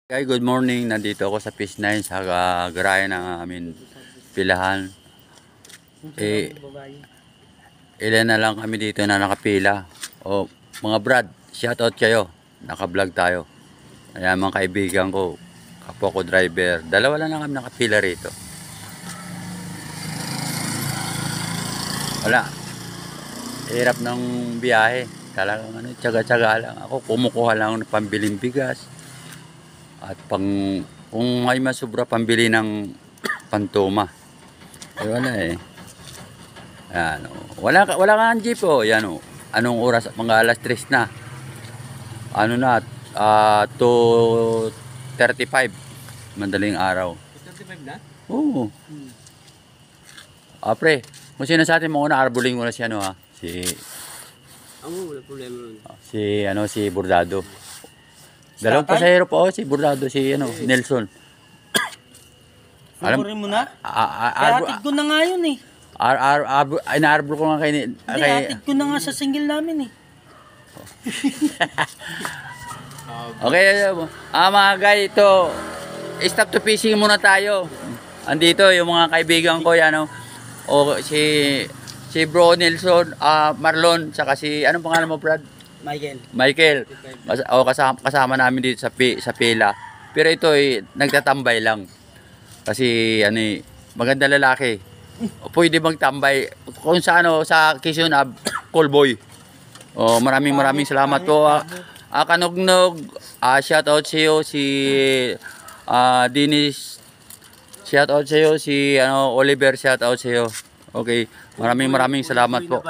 Hi, good morning. Nandito ako sa Fish 9 sa garahe ng amin pilahan. Ilan na lang kami dito na nakapila. O, mga brad, shoutout kayo. Naka-vlog tayo. Ayan mga kaibigan ko, kapwa ko driver. Dalawa lang kami nakapila rito. Wala. Hirap ng biyahe. Talagang tsaga-tsaga lang. Ako kumukuha lang ng pambiling bigas. At kung may masubra pambili ng pantoma. Wala eh. Ayan, wala nga ang jeep oh. Yan oh. Anong oras? Mga alas 3 na. Ano na? 2:35. Madaling araw. 2:35 na? Oo. Pre, kung sino sa atin muna, arboling muna si ano ha. Wala problema nun. Si Bordado. Dalawang pasahero po si Bordado, si Nelson. Kukurin mo na? Atid ko na nga yun eh. Inaarbol ko nga kay Atid ko na nga sa single namin eh. Okay, mga guys, ito stop to fishing muna tayo. Andito yung mga kaibigan ko yan si Bro Nelson, Marlon, saka si anong pangalan mo, Brad? Michael. Kasama namin dito sa pila. Pero ito nagtatambay lang. Kasi maganda lalaki. Pwede bang tambay kung sa sa Quezon Callboy. Maraming salamat po. Kanugnog, shout out sa iyo si Dennis. Shout out sa iyo si Oliver, shout out sa iyo. Okay, maraming salamat po.